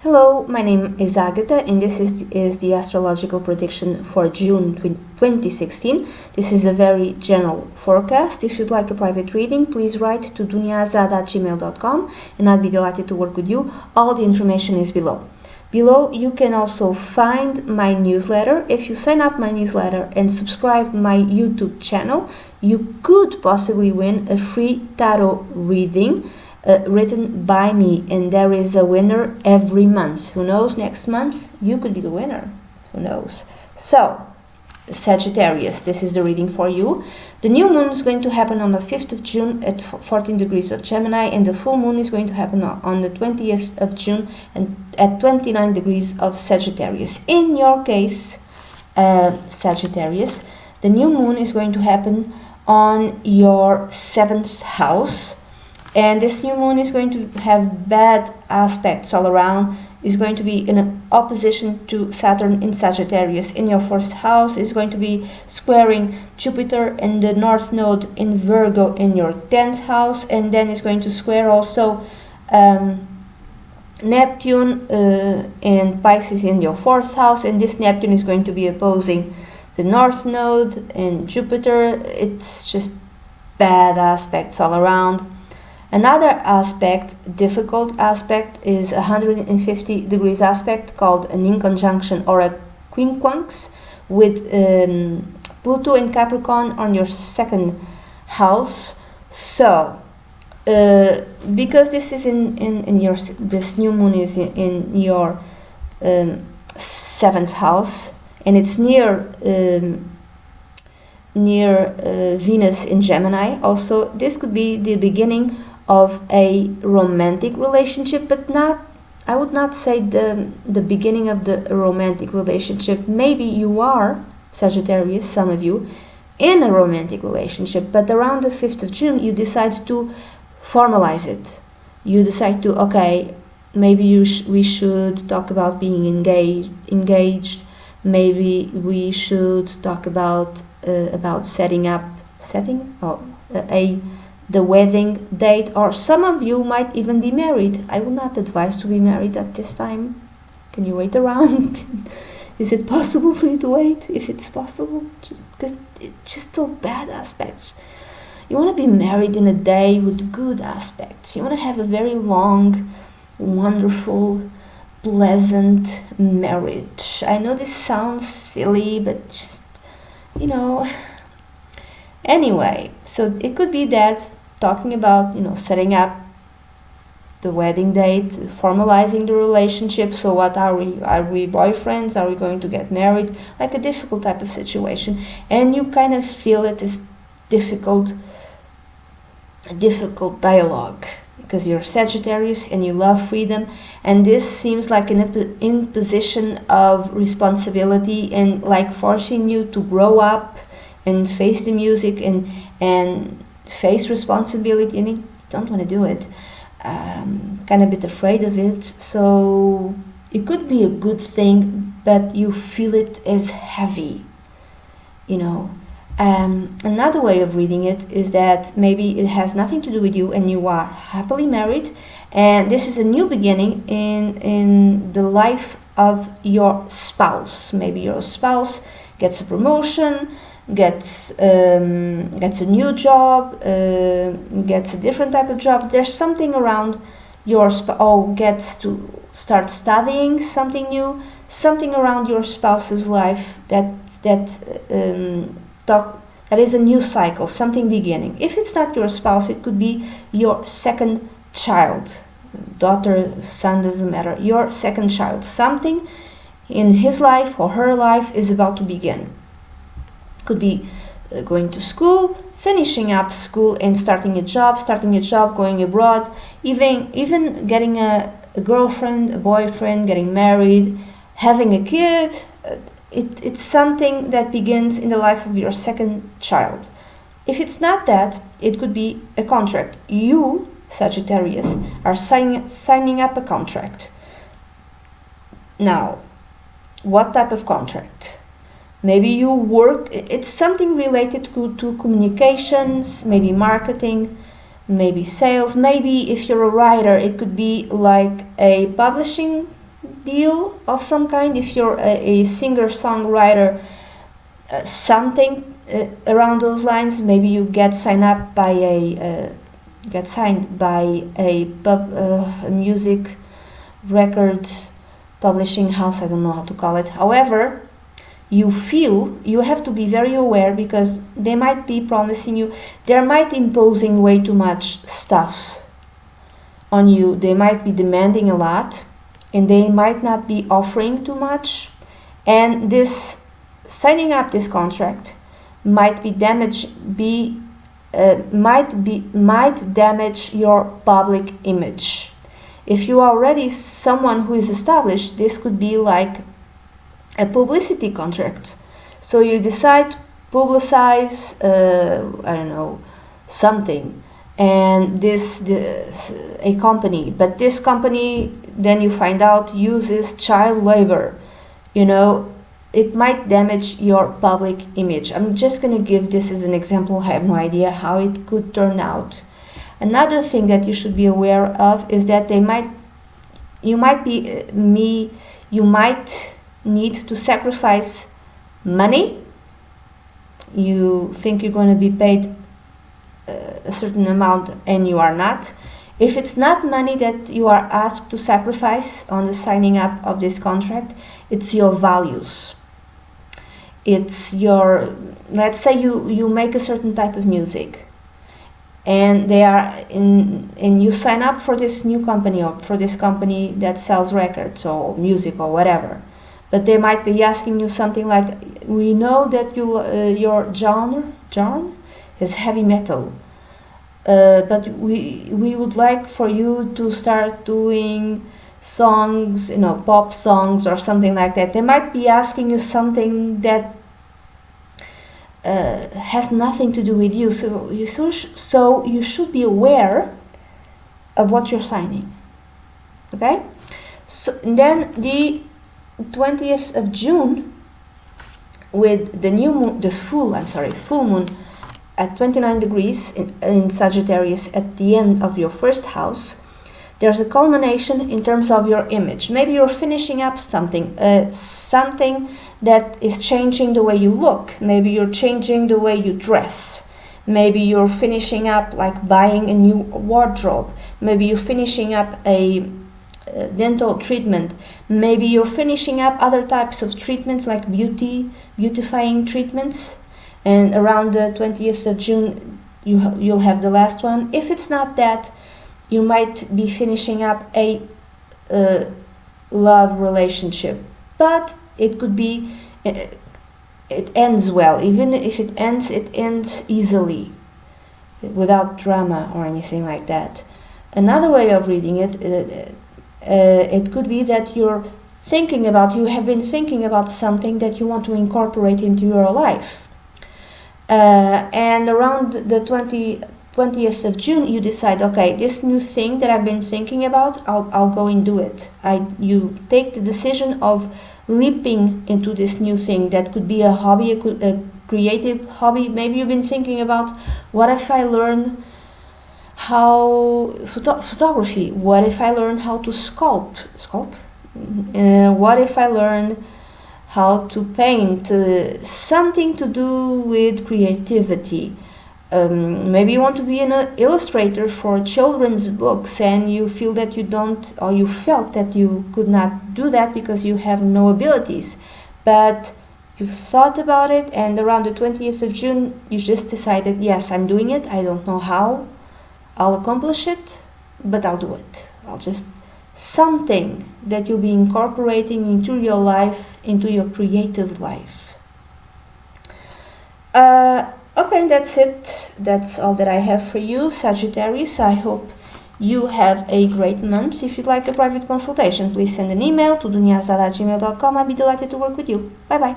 Hello, my name is Agatha and this is the astrological prediction for June 2016. This is a very general forecast. If you'd like a private reading, please write to dunyaza@gmail.com and I'd be delighted to work with you. All the information is below. Below, you can also find my newsletter. If you sign up my newsletter and subscribe my YouTube channel, you could possibly win a free tarot reading written by me, and there is a winner every month. Who knows, next month you could be the winner. Who knows? So, Sagittarius, this is the reading for you. The new moon is going to happen on the 5th of June at 14 degrees of Gemini, and the full moon is going to happen on the 20th of June and at 29 degrees of Sagittarius. In your case, Sagittarius, the new moon is going to happen on your 7th house, and this new moon is going to have bad aspects all around. Is going to be in an opposition to Saturn in Sagittarius. In your first house is going to be squaring Jupiter and the North Node in Virgo in your 10th house, and then is going to square also Neptune and Pisces in your 4th house, and this Neptune is going to be opposing the North Node and Jupiter. It's just bad aspects all around. Another aspect, difficult aspect, is a 150 degrees aspect called an inconjunction or a quincunx with Pluto in Capricorn on your 2nd house. So, because this is in your, this new moon is in your 7th house, and it's near Venus in Gemini. Also, this could be the beginning of a romantic relationship, but I would not say the beginning of the romantic relationship. Maybe you are, Sagittarius, some of you, in a romantic relationship, but around the 5th of June you decide to formalize it. You decide to, okay, maybe we should talk about being engaged. Maybe we should talk about the wedding date, or some of you might even be married. I would not advise to be married at this time. Can you wait around? Is it possible for you to wait? If it's possible, just because it's just so bad aspects. You want to be married in a day with good aspects. You want to have a very long, wonderful, pleasant marriage. I know this sounds silly, but just, anyway, so it could be that talking about, setting up the wedding date, formalizing the relationship. So what are we? Are we boyfriends? Are we going to get married? Like a difficult type of situation. And you kind of feel it is difficult dialogue because you're Sagittarius and you love freedom. And this seems like an imposition of responsibility and like forcing you to grow up and face the music and face responsibility, and you don't want to do it. Kind of a bit afraid of it. So it could be a good thing, but you feel it as heavy, Another way of reading it is that maybe it has nothing to do with you and you are happily married, and this is a new beginning in the life of your spouse. Maybe your spouse gets a promotion, gets a new job, gets a different type of job. There's something around your gets to start studying something new, something around your spouse's life that is a new cycle, something beginning. If it's not your spouse, it could be your second child, daughter, son, doesn't matter, your second child. Something in his life or her life is about to begin. Could be going to school, finishing up school and starting a job, going abroad, even getting a girlfriend, a boyfriend, getting married, having a kid. It's something that begins in the life of your second child. If it's not that, it could be a contract. You, Sagittarius, are signing up a contract. Now, what type of contract? Maybe you work, it's something related to communications, maybe marketing, maybe sales. Maybe if you're a writer, it could be like a publishing deal of some kind. If you're a singer-songwriter, something around those lines. Maybe you get signed by a music record publishing house. I don't know how to call it. However, you feel you have to be very aware, because they might be promising you, they might imposing way too much stuff on you. They might be demanding a lot, and they might not be offering too much, and this signing up this contract might damage your public image. If you are already someone who is established, this could be like a publicity contract. So you decide to publicize, I don't know, something, and a company, but this company, then you find out, uses child labor. You know, it might damage your public image. I'm just going to give this as an example. I have no idea how it could turn out. Another thing that you should be aware of is that you might need to sacrifice money. You think you're going to be paid a certain amount and you are not. If it's not money that you are asked to sacrifice on the signing up of this contract, it's your values. It's your, let's say you make a certain type of music, and and you sign up for this new company, or for this company that sells records or music or whatever. But they might be asking you something like, we know that your genre is heavy metal, but we would like for you to start doing songs, pop songs or something like that. They might be asking you something that has nothing to do with you. So you should be aware of what you're signing. Okay? So then the 20th of June, with the full moon at 29 degrees in Sagittarius at the end of your first house, there's a culmination in terms of your image. Maybe you're finishing up something that is changing the way you look. Maybe you're changing the way you dress. Maybe you're finishing up, like buying a new wardrobe. Maybe you're finishing up a dental treatment. Maybe you're finishing up other types of treatments, like beautifying treatments. And around the 20th of June, you'll have the last one. If it's not that, you might be finishing up a love relationship, but it could be, it ends well. Even if it ends easily, without drama or anything like that. Another way of reading it, it could be that you have been thinking about something that you want to incorporate into your life. And around the 20th of June, you decide, okay, this new thing that I've been thinking about, I'll go and do it. You take the decision of leaping into this new thing. That could be a hobby, a creative hobby. Maybe you've been thinking about, what if I learn photography? What if I learn how to sculpt? What if I learn how to paint? Something to do with creativity. Maybe you want to be an illustrator for children's books, and you feel that you don't, or you felt that you could not do that because you have no abilities. But you thought about it, and around the 20th of June, you just decided, yes, I'm doing it. I don't know how I'll accomplish it, but I'll do it. Something that you'll be incorporating into your life, into your creative life. Okay, that's it. That's all that I have for you, Sagittarius. I hope you have a great month. If you'd like a private consultation, please send an email to duniazada@gmail.com. I'd be delighted to work with you. Bye-bye.